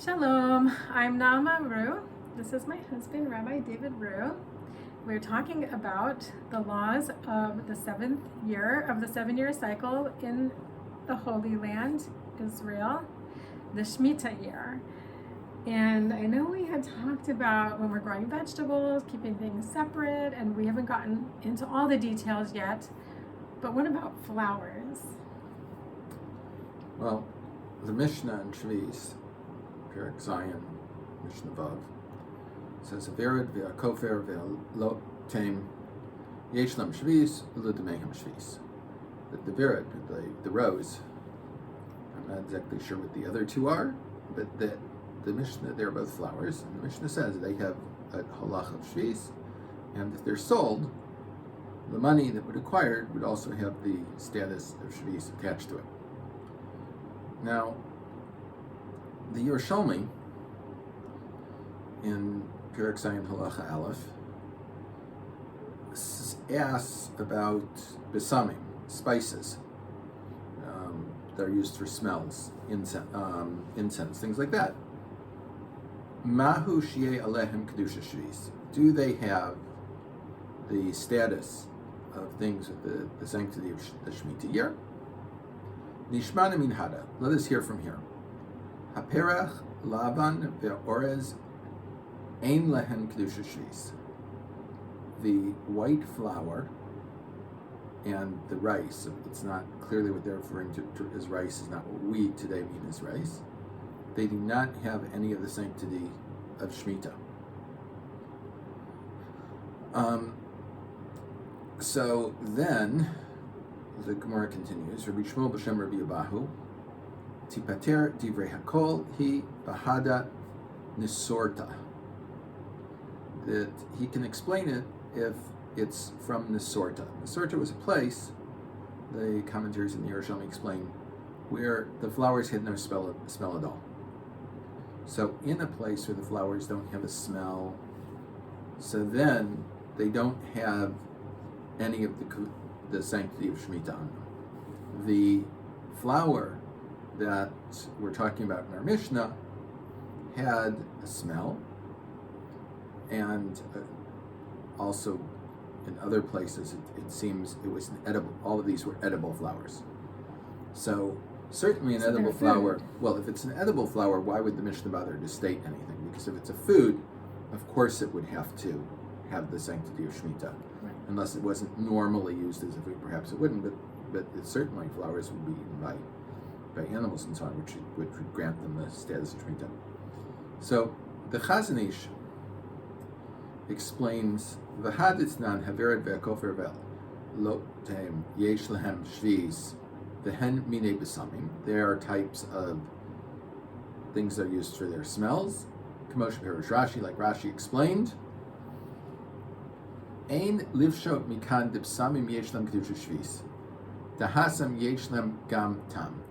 Shalom, I'm Naama Ru. This is my husband, Rabbi David Ru. We're talking about the laws of the 7-year cycle in the Holy Land, Israel, the Shmita year. And I know we had talked about when we're growing vegetables, keeping things separate, and we haven't gotten into all the details yet. But what about flowers? Well, the Mishnah in Shvi'is, Perek Zion, Mishnah Vav, says Heved והכופר והלוטם יש להם שביעית ולדמיהן שביעית. The Vered, the rose, I'm not exactly sure what the other two are, but the Mishnah, they're both flowers, and the Mishnah says they have a halacha of shvi'is, and if they're sold, the money that would acquire would also have the status of shvi'is attached to it. Now, the Yirushalmi in Perek Zion Halacha Aleph asks about בשמים, spices that are used for smells, incense, things like that. Mahu שיהא עליהן קדושת שביעית. Do they have the status of things with the sanctity of the Shemitah year? נשמיענא מן בהדא. Let us hear from here. הפרח, לבן והאורז אין להן קדושת שביעית. The white flour and the rice, it's not clearly what they're referring to as rice, is not what we today mean as rice. They do not have any of the sanctity of Shmita. So then, the Gemara continues, Rabbi Shmuel b'shem Rabbi Abahu, tפתר דברי הכל היא בהדא נסורתא. That he can explain it if it's from Nessortא. Nessortã was a place, the commentaries in the Yirushalmi explain, where the flowers had no smell at all. So in a place where the flowers don't have a smell, so then they don't have any of the sanctity of Shemitah on them. The flower that we're talking about in our Mishnah had a smell, and also in other places it seems it was an edible. All of these were edible flowers. So certainly an edible flower, well, if it's an edible flower, why would the Mishnah bother to state anything? Because if it's a food, of course it would have to have the sanctity of Shemitah. Right. Unless it wasn't normally used as a food, perhaps it wouldn't, but it certainly flowers would be eaten by animals and so on, which would grant them the status of Shmita. So the Chazon Ish explains V'haditnan havered והכופר והלוטם יש להם שביעית והן מיני בשמים. There are types of things that are used for their smells. K'mo shepirish Rashi, like Rashi explained. Ein livshot mikan debsamim yesh lem kedusha shvi'is. Dahasam yesh lem gam tam.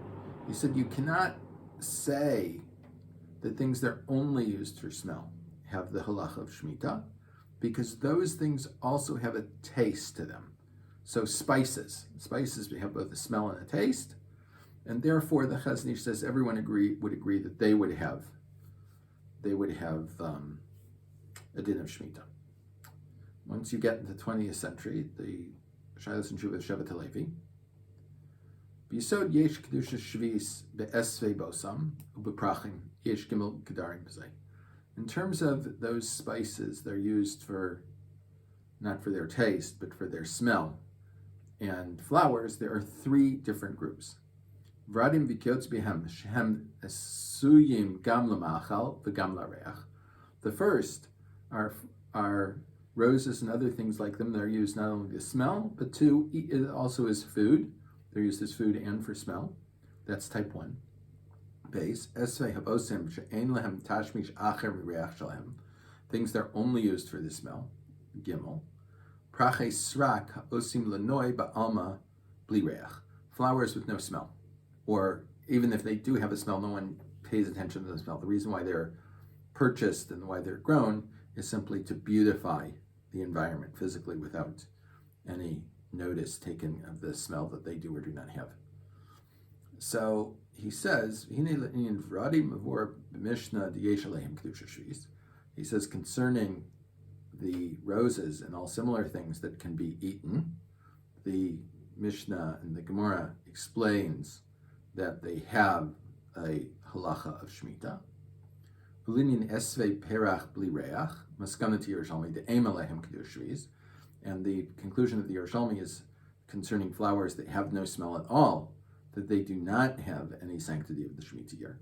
He said you cannot say that things that are only used for smell have the halacha of Shemitah, because those things also have a taste to them. So spices have both a smell and a taste, and therefore the Chazon Ish says everyone would agree that they would have a din of Shemitah. Once you get into the 20th century, the Shilas and Shuva of Shevet HaLevi, B'yisod yesh kedusha shvi'is be'esvei bosam u'beprachim yesh gimel kedarim b'zeh. In terms of those spices, they're used for, not for their taste, but for their smell. And flowers, there are 3 different groups. Vradim v'kiotz bihem shehem esuyim gam l'ma'achal v'gam l'reach. The first are roses and other things like them that are used not only to smell, but to eat, it also as food. They're used as food and for smell. That's type 1. Base. Esvei habosim she'ein lehem tashmish acher mireach shalem. Things that are only used for the smell. Gimel. Prachei srak ha'osim lanoi ba'alma bli reach. Flowers with no smell. Or even if they do have a smell, no one pays attention to the smell. The reason why they're purchased and why they're grown is simply to beautify the environment physically without any notice taken of the smell that they do or do not have. So he says, he says concerning the roses and all similar things that can be eaten, the Mishnah and the Gemara explains that they have a halacha of Shmita. And the conclusion of the Yerushalmi is concerning flowers that have no smell at all, that they do not have any sanctity of the Shemitah year.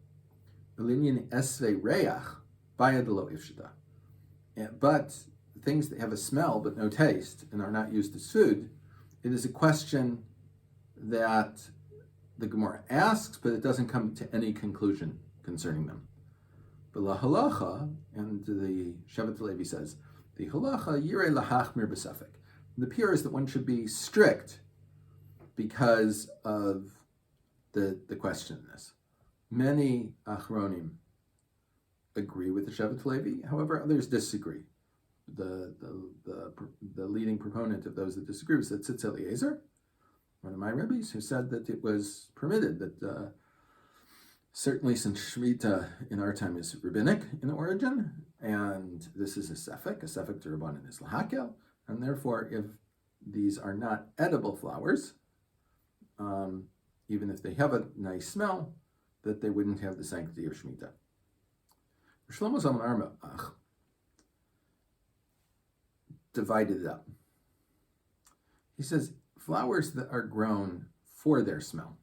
But things that have a smell but no taste and are not used as food, it is a question that the Gemara asks, but it doesn't come to any conclusion concerning them. But la halacha, and the Shevet Levi says, the halacha yirei lahachmir b'safek. The pure is that one should be strict because of the questioniness. Many achronim agree with the Shevet Levi, however, others disagree. The leading proponent of those that disagree was Tzitz Eliezer, one of my rabbis, who said that it was permitted, that certainly since Shmita in our time is rabbinic in origin, and this is a sefek d'Rabbanan is lahakel, and therefore if these are not edible flowers, even if they have a nice smell, that they wouldn't have the sanctity of Shmita. Shlomo Zalman Auerbach divided it up. He says flowers that are grown for their smell.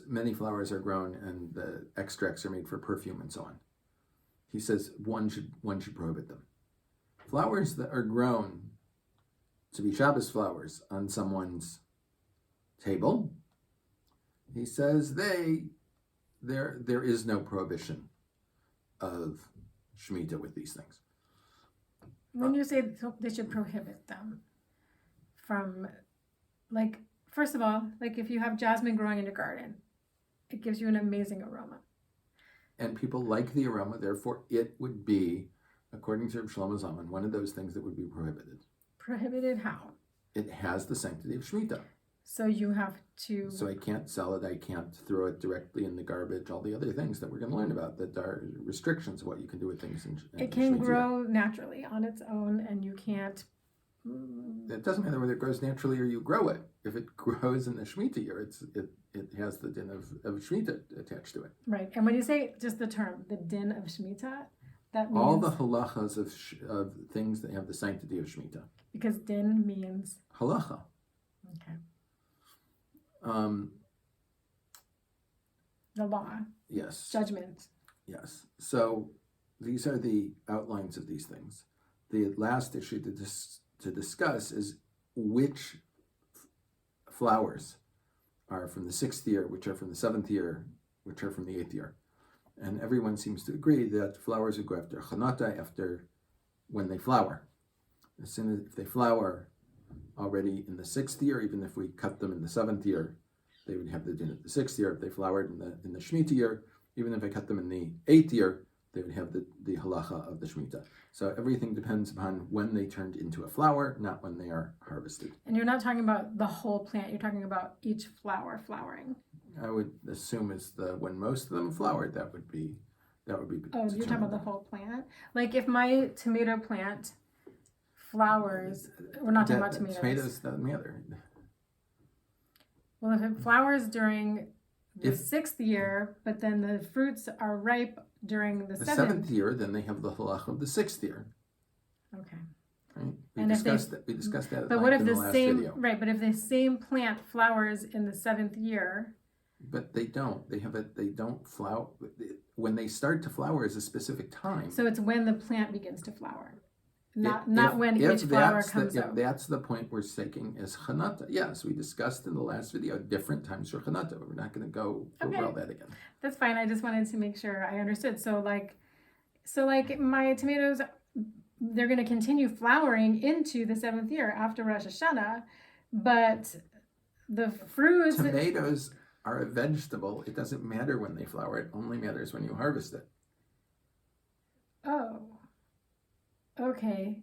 Many flowers are grown and the extracts are made for perfume and so on. He says one should prohibit them. Flowers that are grown to be Shabbos flowers on someone's table, he says there is no prohibition of Shemitah with these things. When you say they should prohibit them from, like, first of all, like if you have jasmine growing in your garden, it gives you an amazing aroma. And people like the aroma, therefore it would be, according to Shlomo Zalman, one of those things that would be prohibited. Prohibited how? It has the sanctity of Shemitah. So you have to... So I can't sell it, I can't throw it directly in the garbage, all the other things that we're going to learn about that are restrictions of what you can do with things in it can grow naturally on its own, and you can't... It doesn't matter whether it grows naturally or you grow it. If it grows in the Shemitah year, it has the din of Shemitah attached to it. Right, and when you say just the term, the din of Shemitah, that means... All the halachas of things that have the sanctity of Shemitah. Because din means... Halacha. Okay. The law. Yes. Judgment. Yes. So these are the outlines of these things. The last issue to discuss is which flowers are from the 6th year, which are from the 7th year, which are from the 8th year. And everyone seems to agree that flowers would go after chanata, after when they flower. As soon as if they flower already in the 6th year, even if we cut them in the 7th year, they would have the din of the 6th year. If they flowered in the Shemitah year, even if I cut them in the 8th year, they would have the halacha of the Shemitah. So everything depends upon when they turned into a flower, not when they are harvested. And you're not talking about the whole plant, you're talking about each flower flowering. I would assume is when most of them flowered, that would be Oh, you're talking about the whole plant? Like if my tomato plant flowers, we're not talking about tomatoes. Tomatoes doesn't matter. Well, if it flowers during the 6th year, but then the fruits are ripe during the 7th year, then they have the halacha of the 6th year. Okay. Right? We discussed that. But what if the same video. Right? But if the same plant flowers in the 7th year? But they don't. They don't flower. When they start to flower is a specific time. So it's when the plant begins to flower. Not when each flower comes out. If that's the point we're taking as chanata. Yes, we discussed in the last video different times for chanata. We're not going to go over all that again. That's fine. I just wanted to make sure I understood. So like my tomatoes, they're going to continue flowering into the 7th year after Rosh Hashanah, but the fruits... Tomatoes are a vegetable. It doesn't matter when they flower. It only matters when you harvest it. Oh. Okay,